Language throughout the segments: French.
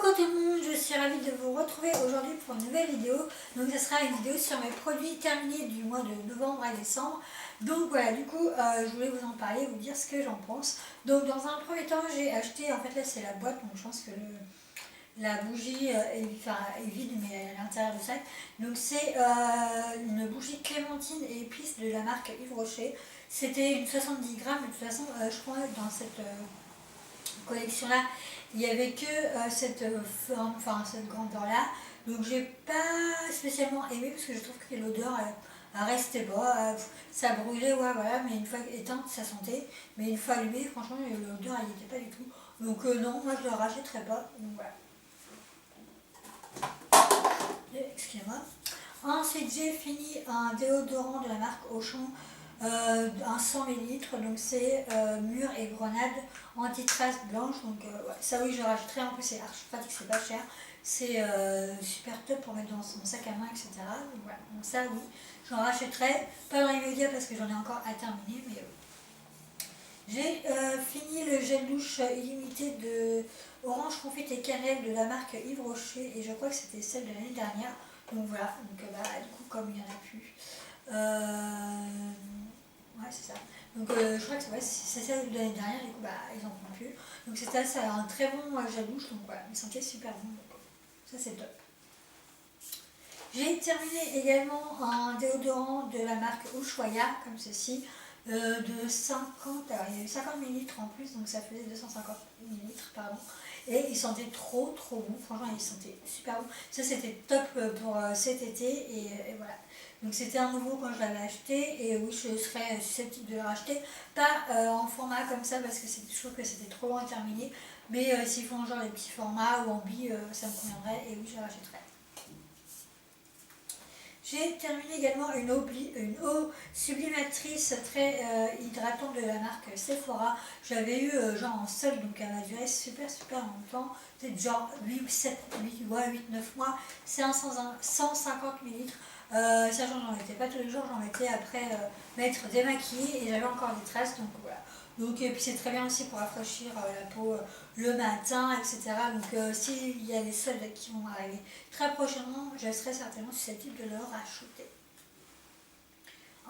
Coucou tout le monde, je suis ravie de vous retrouver aujourd'hui pour une nouvelle vidéo. Donc ce sera une vidéo sur mes produits terminés du mois de novembre et décembre. Donc voilà, du coup je voulais vous en parler, vous dire ce que j'en pense. Donc dans un premier temps j'ai acheté, en fait là c'est la boîte, donc je pense que la bougie est vide mais à l'intérieur du sac. Donc c'est une bougie clémentine et épices de la marque Yves Rocher. C'était une 70 grammes, de toute façon je crois dans cette collection là il n'y avait que cette forme, enfin cette grandeur là, donc j'ai pas spécialement aimé parce que je trouve que l'odeur elle restait bas, ça brûlait, ouais voilà, mais une fois éteinte ça sentait, mais une fois allumée franchement l'odeur elle n'y était pas du tout, donc non, moi je le rachèterai pas, donc voilà. Excusez-moi. Ensuite j'ai fini un déodorant de la marque Auchan, un 100 ml, donc c'est mûre et grenade anti-trace blanche, donc ouais, ça oui je le rachèterai, en plus c'est archi pratique, c'est pas cher, c'est super top pour mettre dans son sac à main, etc. Donc voilà, donc ça oui, j'en rachèterai, pas dans l'immédiat parce que j'en ai encore à terminer, mais j'ai fini le gel douche illimité de orange confite et cannelle de la marque Yves Rocher, et je crois que c'était celle de l'année dernière, donc voilà, donc du coup comme il n'y en a plus, ouais c'est ça, donc je crois que c'est celle de l'année dernière, du coup ils en font plus, donc c'est ça, un très bon gel douche, donc voilà, il sentait super bon, donc ça c'est top. J'ai terminé également un déodorant de la marque Ushuaïa, comme ceci, de 50, alors il y a eu 50 ml en plus, donc ça faisait 250 ml, pardon. Et il sentait trop bon, franchement il sentait super bon. Ça c'était top pour cet été, et voilà. Donc c'était un nouveau quand je l'avais acheté, et oui je serais susceptible de le racheter. Pas en format comme ça parce que je trouve que c'était trop long à terminer, mais s'ils font genre les petits formats ou en billes, ça me conviendrait, et oui je le rachèterais. J'ai terminé également une eau sublimatrice très hydratante de la marque Sephora. J'avais eu genre en solde, donc elle a duré super longtemps. C'est genre 8, 9 mois. C'est un 150 ml. Sachant que j'en mettais pas tous les jours, j'en mettais après m'être démaquillée et j'avais encore des traces, donc voilà. Donc, et puis c'est très bien aussi pour rafraîchir la peau le matin, etc. Donc s'il y a des soldes qui vont arriver très prochainement, je serai certainement susceptible de le racheter.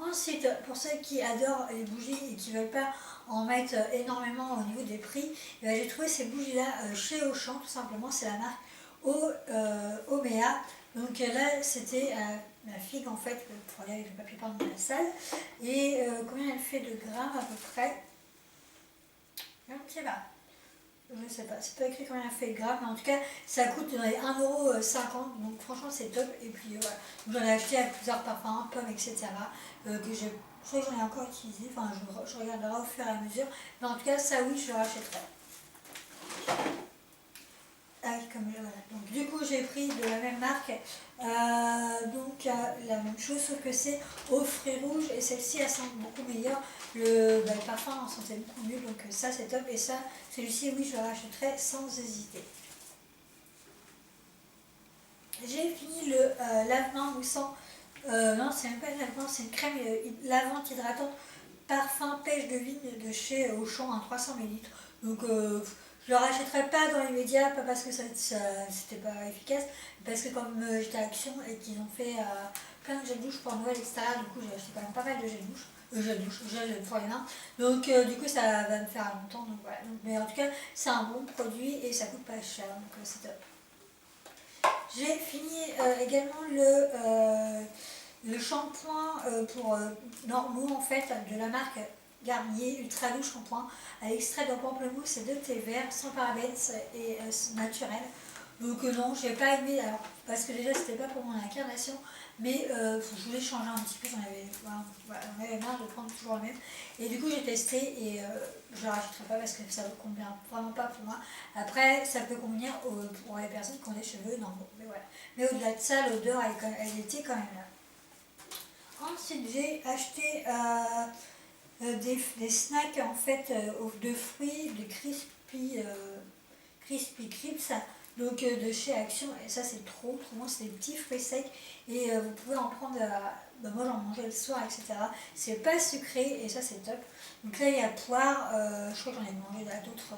Ensuite, pour ceux qui adorent les bougies et qui ne veulent pas en mettre énormément au niveau des prix, j'ai trouvé ces bougies-là chez Auchan, tout simplement. C'est la marque Omea. Donc là, c'était la figue, en fait, pour aller avec le papier peint dans la salle. Et combien elle fait de grammes à peu près? Je ne sais pas. Je ne sais pas, c'est pas écrit combien elle fait de grammes, mais en tout cas ça coûte dans les 1,50 €, donc franchement c'est top. Et puis voilà, j'en ai acheté avec plusieurs parfums, pommes, etc. Que je crois que j'en ai encore utilisé, enfin je regarderai au fur et à mesure, mais en tout cas ça oui je le rachèterai. Ah, voilà. Donc du coup j'ai pris de la même marque, la même chose, sauf que c'est aux fruits rouges, et celle-ci elle sent beaucoup meilleur. Le parfum en sentait beaucoup mieux, donc ça c'est top. Et ça, celui-ci oui je le rachèterai sans hésiter. J'ai fini le lave-main moussant, non c'est même pas un lave-main, c'est une crème lavante hydratante parfum pêche de vigne de chez Auchan, un 300 ml. Donc je le rachèterai pas dans les médias, pas parce que c'était pas efficace, parce que comme j'étais à Action et qu'ils ont fait plein de gel douche pour Noël, etc. Du coup j'ai acheté quand même pas mal de gel pour les mains. Donc du coup ça va me faire longtemps, donc voilà. Donc, mais en tout cas c'est un bon produit et ça coûte pas cher, donc c'est top. J'ai fini également le shampoing pour normaux, en fait, de la marque Garnier Ultra Doux Shampoing à l'extrait de pamplemousse et de thé vert, sans parabènes et naturel. Donc non, j'ai pas aimé, alors, parce que déjà c'était pas pour mon incarnation, mais je voulais changer un petit peu, j'en avais marre de prendre toujours le même. Et du coup j'ai testé, et je ne le rachèterai pas parce que ça ne convient vraiment pas pour moi. Après ça peut convenir pour les personnes qui ont des cheveux normaux, mais voilà. Mais au-delà de ça, l'odeur elle était quand même là. Ensuite j'ai acheté des snacks en fait de fruits, de Crispy Crips, donc de chez Action, et ça c'est trop bon, c'est des petits fruits secs, et vous pouvez en prendre, moi j'en mangeais le soir, etc. C'est pas sucré et ça c'est top. Donc là il y a poire, je crois que j'en ai mangé d'autres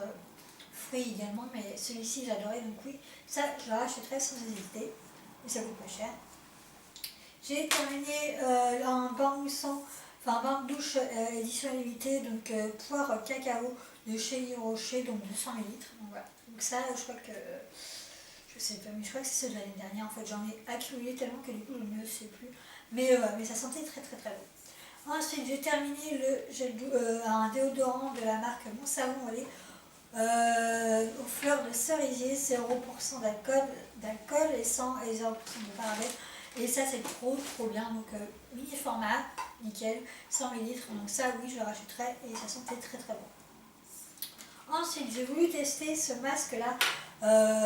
fruits également, mais celui-ci j'adorais, donc oui, ça je le rachèterais sans hésiter, et ça coûte pas cher. J'ai terminé un bain moussant, enfin un bain de douche édition limitée, donc poire cacao de chez Yves Rocher, donc 200 ml. Donc voilà, donc ça je crois que, je sais pas, mais je crois que c'est ceux de l'année dernière, en fait j'en ai accumulé tellement que du coup je ne sais plus, mais ça sentait très très très bon. Ensuite j'ai terminé un déodorant de la marque Mon Savon au lait aux fleurs de cerisier, 0% d'alcool et 0% de parabènes. Et ça c'est trop bien, donc mini format, nickel, 100 ml, donc ça oui je le rachèterai et ça sentait très très bon. Ensuite j'ai voulu tester ce masque là,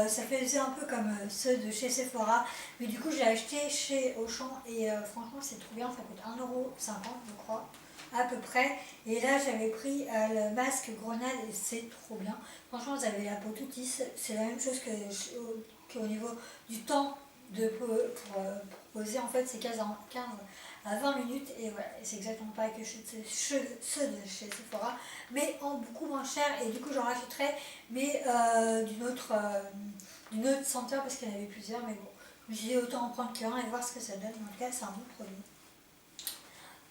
ça faisait un peu comme ceux de chez Sephora, mais du coup je l'ai acheté chez Auchan et franchement c'est trop bien, ça coûte 1,50 € je crois, à peu près. Et là j'avais pris le masque grenade et c'est trop bien. Franchement vous avez la peau toute lisse, c'est la même chose qu'au niveau du temps pour poser, en fait c'est 15 à 20 minutes et voilà, et c'est exactement pareil que ceux de chez Sephora, mais en beaucoup moins cher et du coup j'en rachèterai, mais d'une autre senteur parce qu'il y en avait plusieurs, mais bon, je me suis dit autant en prendre qu'un et voir ce que ça donne. En tout cas c'est un bon produit.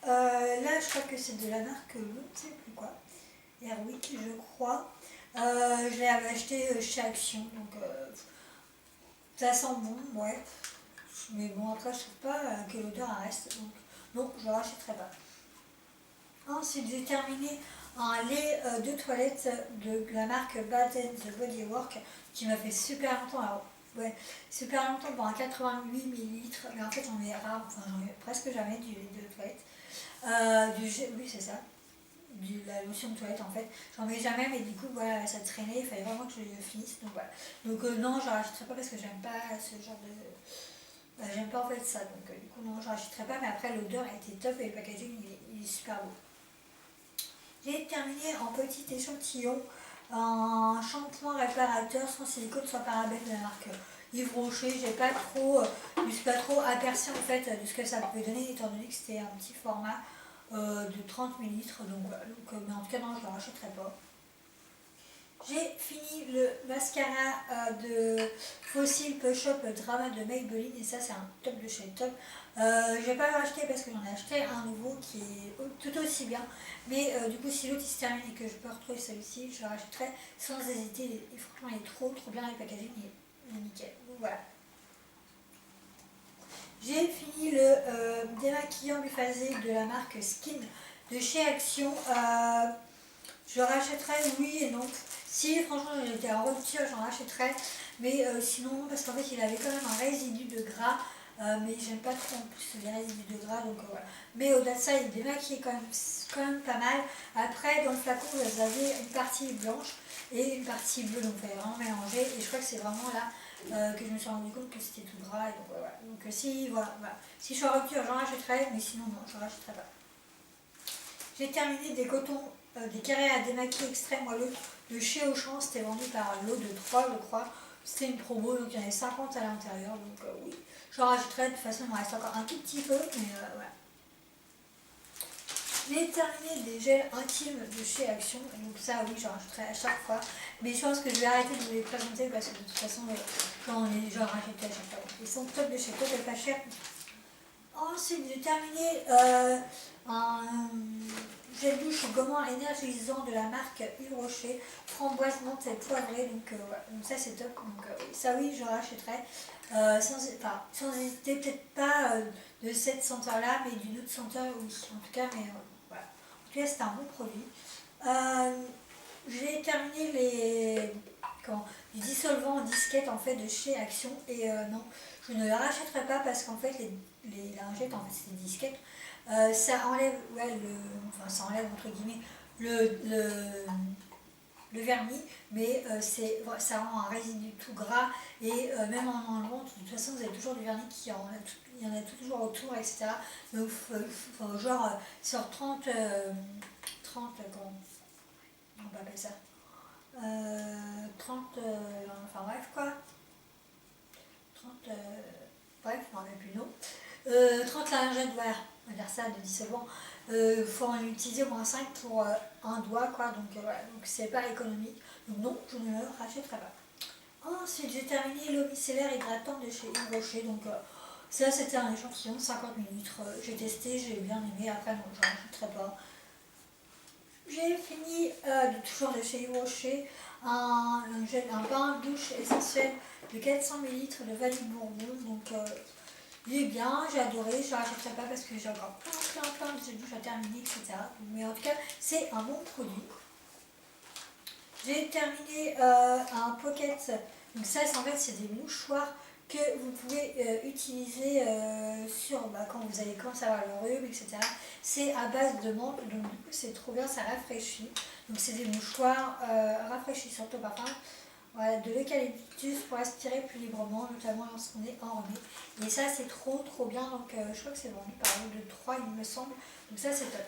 Là je crois que c'est de la marque, je ne sais plus quoi, Airwick je crois. Je l'ai acheté chez Action, donc ça sent bon, ouais. Mais bon, après, je trouve pas que l'odeur reste, donc non, je ne le rachèterai pas. Ensuite, j'ai terminé un lait de toilette de la marque Bath & Body Works qui m'a fait super longtemps. Alors, ouais, super longtemps pour un 88 ml, mais en fait, j'en ai rare, enfin, j'en ai presque jamais du lait de toilette. Oui, c'est ça. La lotion de toilette en fait, j'en mets jamais, mais du coup voilà, ça traînait, il fallait vraiment que je le finisse, donc voilà. Donc non, je ne rachèterai pas parce que j'aime pas ce genre de... j'aime pas en fait ça, donc du coup non, je ne rachèterai pas, mais après l'odeur était top et le packaging il est super beau. J'ai terminé en petit échantillon un shampoing réparateur sans silicone sans parabènes de la marque Yves Rocher. Je me suis pas trop aperçue en fait de ce que ça pouvait donner, étant donné que c'était un petit format de 30 ml, donc voilà, mais en tout cas non, je ne le rachèterai pas. J'ai fini le mascara de Fossil Push Up Drama de Maybelline et ça c'est un top de chez top. Je ne vais pas le racheter parce que j'en ai acheté un nouveau qui est tout aussi bien, mais du coup si l'autre il se termine et que je peux retrouver celui-ci, je le rachèterai sans hésiter et franchement il est trop bien, le packaging il est nickel. Donc voilà. J'ai fini le démaquillant biphasé de la marque Skin de chez Action. Je le rachèterai, oui et non. Si franchement il était en rupture, j'en rachèterais, mais sinon, parce qu'en fait il avait quand même un résidu de gras, mais j'aime pas trop en plus les résidus de gras, donc voilà. Mais au-delà de ça, il démaquillait quand même pas mal. Après, dans le flacon, vous avez une partie blanche et une partie bleue, donc il fallait vraiment mélanger, et je crois que c'est vraiment là que je me suis rendu compte que c'était tout gras, et donc voilà. Donc si, voilà. Si je suis en rupture, j'en rachèterai, mais sinon non, j'en rachèterai pas. J'ai terminé des cotons, des carrés à démaquiller extrême moelleux de chez Auchan, c'était vendu par lot de 3 je crois. C'était une promo, donc il y en avait 50 à l'intérieur, donc oui. J'en rajouterai, de toute façon il me reste encore un tout petit peu, mais voilà. J'ai terminé des gels intimes de chez Action, donc ça oui j'en rajouterai à chaque fois. Mais je pense que je vais arrêter de vous les présenter parce que de toute façon j'en rajouterai à chaque fois. Ils sont top de chez top et pas cher. Ensuite, j'ai terminé un gel douche gommant énergisant de la marque Yves Rocher, framboise, menthe et poivrée. Donc, voilà. Donc ça, c'est top. Donc, ça, oui, je rachèterai. Sans hésiter, peut-être pas de cette senteur-là, mais d'une autre senteur, oui. En tout cas, mais voilà. En tout cas, c'est un bon produit. J'ai terminé du dissolvant en disquette en fait de chez Action et non, je ne la rachèterai pas parce qu'en fait les lingettes, en fait c'est des disquettes, ça enlève, ça enlève entre guillemets le vernis, mais ça rend un résidu tout gras et même en enlevant, de toute façon vous avez toujours du vernis il y en a toujours autour, etc. Donc genre sur 30 comment on va appeler ça, 30, enfin bref quoi, 30, bref, je m'en rappelle plus le nom, 30 lingettes, voilà, on va dire ça, de dissolvant Il faut en utiliser au moins 5 pour un doigt, quoi, donc voilà, donc c'est pas économique. Donc non, je ne le rachèterai pas. Ensuite, j'ai terminé l'eau micellaire hydratante de chez Yves Rocher, donc ça c'était un échantillon de 50 ml. J'ai testé, j'ai bien aimé, après non, je ne rachèterai pas. J'ai fini toujours de chez Yves Rocher un bain de douche essentiel de 400 ml de vanille bourbon. Donc il est bien, j'ai adoré, je ne rachèterai pas parce que j'ai encore plein de douches à terminer, etc. Mais en tout cas, c'est un bon produit. J'ai terminé un pocket. Donc ça, en fait, c'est des mouchoirs que vous pouvez utiliser quand vous allez commencer à avoir le rhume, etc. C'est à base de menthe, donc du coup c'est trop bien, ça rafraîchit. Donc c'est des mouchoirs rafraîchissants au parfum, voilà, de l'eucalyptus pour aspirer plus librement, notamment lorsqu'on est enrhumé. Et ça c'est trop bien, donc je crois que c'est vendu par exemple de 3 il me semble, donc ça c'est top.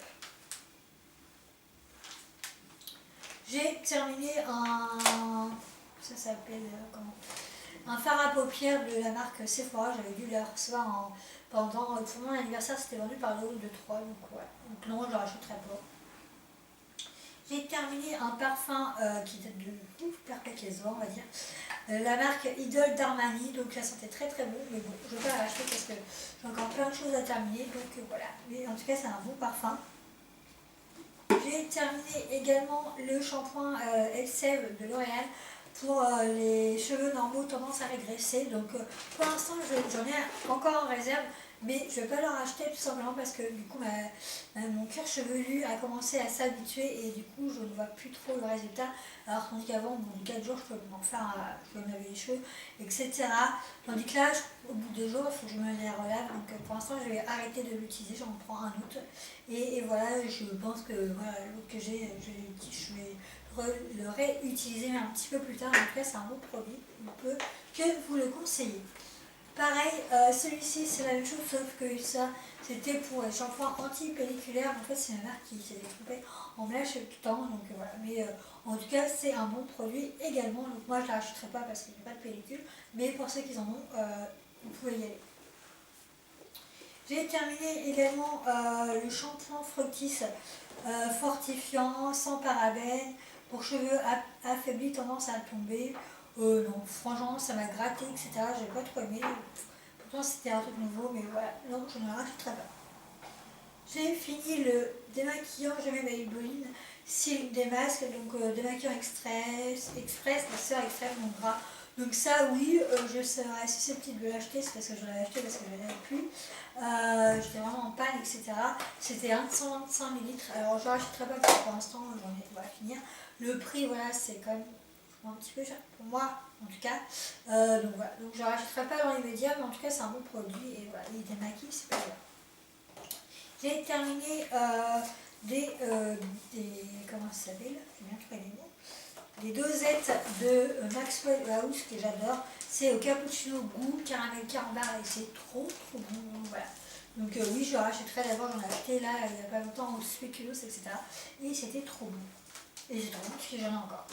J'ai terminé ça s'appelle comment, un fard à paupières de la marque Sephora. J'avais dû le recevoir pour mon anniversaire, c'était vendu par le haut de 3, donc ouais. Donc non, je ne rachèterai pas. J'ai terminé un parfum qui date de perpétuellement, on va dire. La marque Idol d'Armani, donc ça sentait très bon, mais bon, je ne vais pas la racheter parce que j'ai encore plein de choses à terminer, donc voilà. Mais en tout cas, c'est un bon parfum. J'ai terminé également le shampoing Elseve de L'Oréal pour les cheveux normaux tendance à régresser. Donc pour l'instant j'en ai encore en réserve, mais je ne vais pas leur acheter tout simplement parce que du coup mon cuir chevelu a commencé à s'habituer et du coup je ne vois plus trop le résultat. Alors tandis qu'avant, bon, 4 jours je peux m'en faire, je peux me laver les cheveux, etc. Tandis que là, au bout de 2 jours, il faut que je me les relave. Donc pour l'instant je vais arrêter de l'utiliser, j'en prends un autre. Et voilà, je pense que voilà, l'autre que j'ai, je vais le réutiliser mais un petit peu plus tard. En tout cas, c'est un bon produit, on peut que vous le conseiller. Pareil, celui-ci c'est la même chose sauf que ça c'était pour les shampoings anti-pelliculaires. En fait, c'est ma mère qui s'est trompée en me lâche tout le temps, donc voilà. Mais en tout cas, c'est un bon produit également. Donc moi, je ne la rachèterai pas parce qu'il n'y a pas de pellicule, mais pour ceux qui en ont, vous pouvez y aller. J'ai terminé également le shampoing Fructis fortifiant, sans parabènes, pour cheveux affaiblis, tendance à tomber. Non, franchement, ça m'a gratté, etc. J'ai pas trop aimé. Pourtant, c'était un truc nouveau, mais voilà, non, je ne le rachèterai pas. J'ai fini le démaquillant Jamais Maybelline Silk Démasque, donc démaquillant express, la sœur extrême, mon gras. Donc ça, oui, je serais susceptible de l'acheter, c'est parce que je l'avais acheté parce que je n'avais plus. J'étais vraiment en panne, etc. C'était 125 ml. Alors je ne rachèterai pas parce que pour l'instant, j'en ai pour finir. Le prix, voilà, c'est quand même un petit peu cher pour moi, en tout cas. Donc voilà, donc je ne rachèterai pas dans les médias, mais en tout cas, c'est un bon produit. Et voilà, il démaquille, c'est pas grave. J'ai terminé comment ça s'appelle, j'ai bien trouvé les mots. Les dosettes de Maxwell House que j'adore, c'est au cappuccino goût caramel carambar et c'est trop bon. Voilà. Donc oui, je le rachèterai. D'abord, j'en ai acheté là il n'y a pas longtemps au spéculoos, etc. Et c'était trop bon. Et j'ai trop bon parce que j'en ai encore.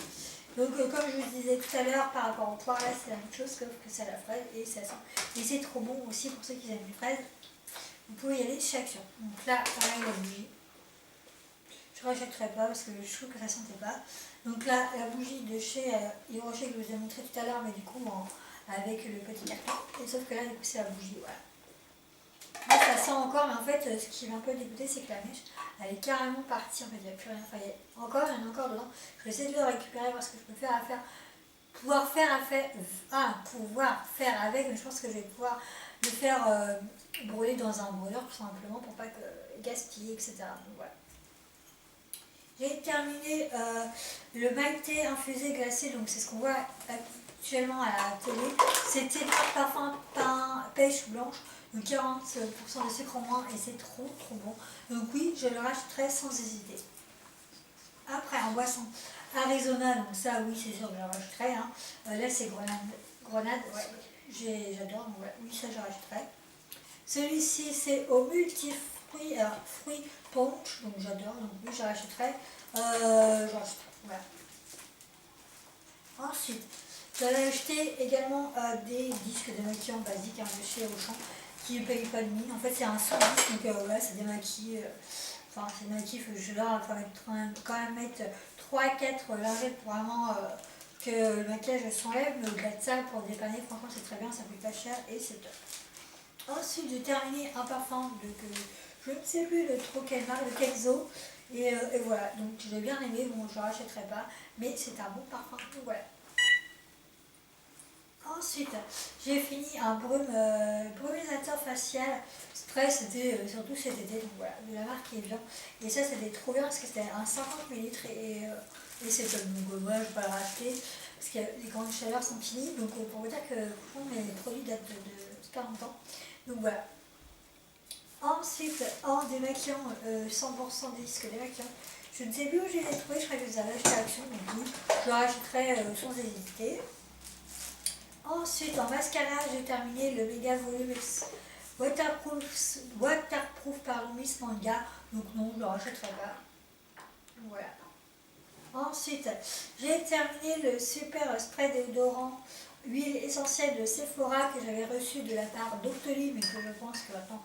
Donc comme je vous disais tout à l'heure, par rapport au poire, là c'est la même chose, sauf que c'est à la fraise et ça sent. Et c'est trop bon aussi pour ceux qui aiment les fraises. Vous pouvez y aller chez Action. Donc là, pareil, la bougie. Je ne rachèterai pas parce que je trouve que ça ne sentait pas. Donc là, la bougie de chez Yves Rocher que je vous ai montré tout à l'heure, mais du coup avec le petit carton. Et sauf que là, du coup, c'est la bougie. Voilà. Là, ça sent encore, mais en fait, ce qui m'a un peu dégoûté, c'est que la mèche, elle est carrément partie. En fait, il n'y a plus rien. Enfin, il y a encore dedans. Je vais essayer de le récupérer parce que je peux pouvoir faire avec, mais je pense que je vais pouvoir le faire brûler dans un brûleur tout simplement pour pas que gaspiller, etc. Donc voilà. J'ai terminé le Maïté infusé glacé, donc c'est ce qu'on voit actuellement à la télé. C'était parfum pêche blanche, donc 40% de sucre en moins et c'est trop bon. Donc oui, je le rachèterai sans hésiter. Après, en boisson, Arizona, donc ça oui c'est sûr que je le rachèterai. Hein. Là c'est grenade, ouais, j'adore, donc ouais, oui ça je rachèterai. Celui-ci c'est au multifruits, fruits punch, donc j'adore, donc oui je rachèterai. Voilà. Ensuite, j'avais acheté également des disques démaquillants basiques de chez Auchan qui ne payent pas de mine. En fait c'est un sous-disque, donc voilà, ça démaquille enfin c'est natif, je dois quand même mettre 3-4 lingettes pour vraiment que le maquillage s'enlève, mais au-delà de ça, pour dépanner, franchement c'est très bien, ça coûte pas cher et c'est top. Ensuite j'ai terminé un parfum je ne sais plus de trop quelle marque, de Kenzo, et voilà, donc je l'ai bien aimé, bon je ne rachèterai pas, mais c'est un bon parfum, donc voilà. Ensuite, j'ai fini un brumisateur facial spray, c'était surtout cet été, donc voilà, de la marque Evian. Et ça, c'était trop bien parce que c'était un 50 ml et c'est top. Donc voilà, je vais pas le racheter parce que les grandes chaleurs sont finies. Donc pour vous dire que mes produits datent de super longtemps. Donc voilà. Ensuite, en démaquillant 100% disque démaquillant, je ne sais plus où j'ai les trouvé, je crois que je les avais achetés à Action, donc oui, je le rachèterai sans hésiter. Ensuite, en mascara, j'ai terminé le Méga Volume Waterproof par Miss Manga. Donc non, je ne le rachèterai pas. Voilà. Ensuite, j'ai terminé le Super Spray déodorant huile essentielle de Sephora que j'avais reçu de la part d'Octoly, mais que je pense que maintenant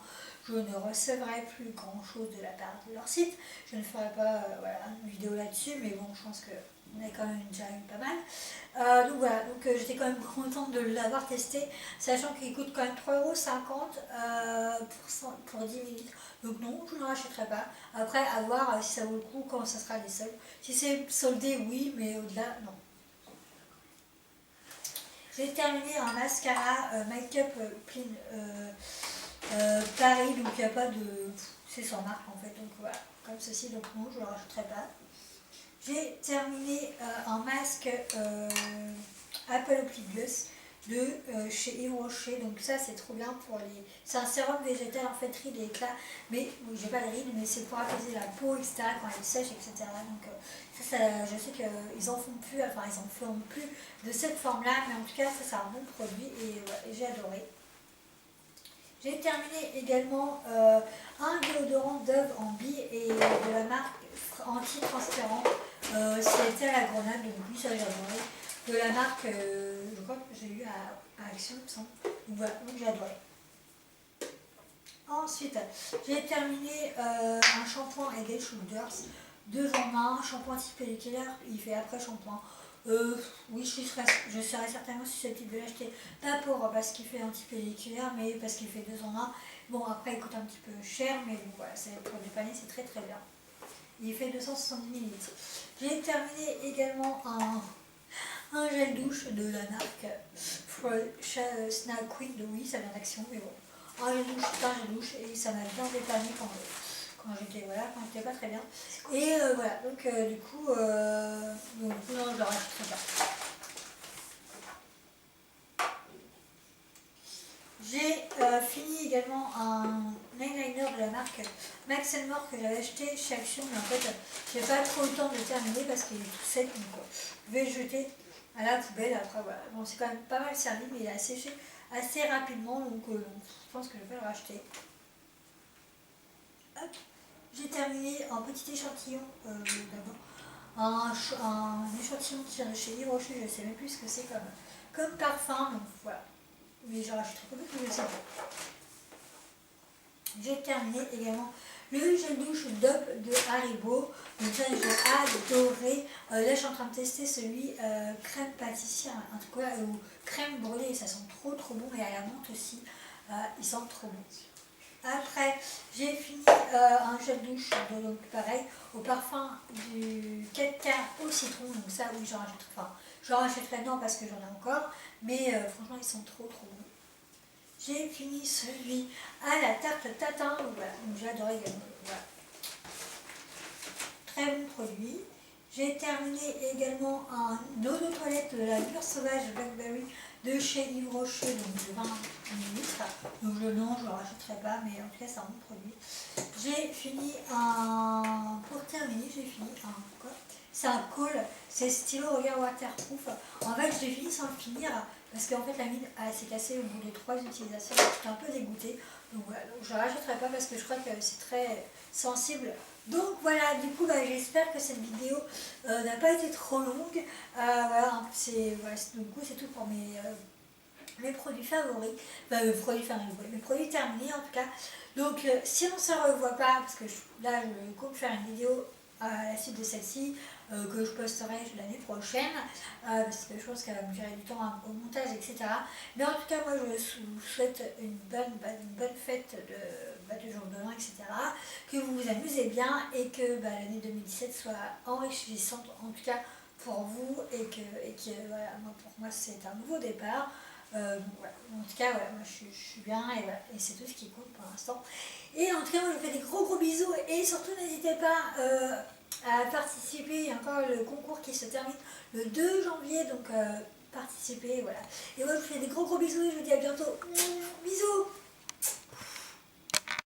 je ne recevrai plus grand chose de la part de leur site. Je ne ferai pas voilà, une vidéo là-dessus, mais bon, je pense qu'on a quand même déjà eu pas mal. Donc voilà, j'étais quand même contente de l'avoir testé, sachant qu'il coûte quand même 3,50 € pour 10 ml. Donc non, je ne le rachèterai pas. Après, à voir si ça vaut le coup quand ça sera les soldes. Si c'est soldé, oui, mais au-delà, non. J'ai terminé un mascara Make-up Clean Paris, donc il n'y a pas de... c'est sans marque en fait, donc voilà, comme ceci, donc non, je ne le rachèterai pas. J'ai terminé un masque Apple Optic Gloss de chez Yves Rocher, donc ça c'est trop bien pour les... C'est un sérum végétal en fait rides et éclat, mais oui, j'ai pas de rides, mais c'est pour apaiser la peau, etc., quand elle sèche, etc. Donc ça, je sais qu'ils en font plus, enfin ils en font plus de cette forme-là, mais en tout cas ça c'est un bon produit et, ouais, et j'ai adoré. J'ai terminé également un déodorant Dove en bille et de la marque anti-transparent, c'était à la grenade, donc oui ça j'ai adoré. De la marque, je crois que j'ai eu à Action, il me semble. Donc voilà, donc j'ai adoré. Ensuite, j'ai terminé un shampoing Head & Shoulders, 2 en 1, shampoing anti-pelliculaire, il fait après shampoing. Oui, je serais certainement susceptible de l'acheter, pas parce qu'il fait anti-pelliculaire, mais parce qu'il fait 2 en 1. Bon, après il coûte un petit peu cher, mais bon, voilà, pour dépanner, c'est très très bien. Il fait 270 ml. J'ai terminé également un gel douche de la marque Snack Queen, oui, ça vient d'Action, mais bon. Un gel douche, et ça m'a bien dépanné quand j'étais pas très bien. Et voilà, donc du coup, non, je le rachèterai pas. J'ai fini également un eyeliner de la marque Max More que j'avais acheté chez Action, mais en fait j'ai pas trop eu le temps de le terminer parce qu'il est tout sec, donc je vais le jeter à la poubelle. Après voilà, bon c'est quand même pas mal servi, mais il a séché assez rapidement, donc je pense que je vais le racheter. Hop. J'ai terminé un petit échantillon d'abord, un échantillon qui vient de chez Yves Rocher, je ne sais même plus ce que c'est comme parfum, donc voilà. Mais j'en rachèterai pas que je le sais pas. J'ai terminé également le gel douche DOP de Haribo. Donc ça j'ai adoré. Là je suis en train de tester celui crème pâtissière, en tout cas, ou crème brûlée, ça sent trop trop bon, et à la menthe aussi, il sent trop bon. Après, j'ai fini un gel douche, donc pareil, au parfum du 4K au citron, donc ça oui j'en rachèterai, enfin j'en rachèterai non parce que j'en ai encore, mais franchement ils sont trop trop bons. J'ai fini celui à la tarte tatin, donc voilà, donc j'ai adoré également, voilà. Très bon produit. J'ai terminé également un eau de toilette de la Mûre Sauvage Blackberry de chez Yves Rocher, donc de 20 ml. Donc non, je ne le rachèterai pas, mais en tout cas c'est un bon produit. J'ai fini pour terminer, j'ai fini quoi, c'est un col, c'est stylo regard waterproof. En fait j'ai fini sans le finir parce qu'en fait la mine s'est cassée au bout de 3 utilisations, j'étais un peu dégoûtée. Donc voilà, donc je ne la rachèterai pas parce que je crois que c'est très sensible. Donc voilà, du coup j'espère que cette vidéo n'a pas été trop longue. Voilà, du coup c'est tout pour mes mes produits favoris, mes produits terminés en tout cas. Donc si on ne se revoit pas, parce que là je compte faire une vidéo à la suite de celle-ci, que je posterai l'année prochaine, parce que je pense qu'elle va me durer du temps au montage, etc. Mais en tout cas, moi je vous souhaite une bonne fête de jour de l'an, etc. Que vous vous amusez bien et que l'année 2017 soit enrichissante, en tout cas pour vous, et que voilà, pour moi c'est un nouveau départ. Voilà. En tout cas, voilà, moi je suis bien et, voilà, et c'est tout ce qui compte pour l'instant. Et en tout cas, moi je vous fais des gros bisous et surtout n'hésitez pas à participer. Il y a encore le concours qui se termine le 2 janvier, donc participez, voilà. Et moi je vous fais des gros bisous et je vous dis à bientôt. Bisous.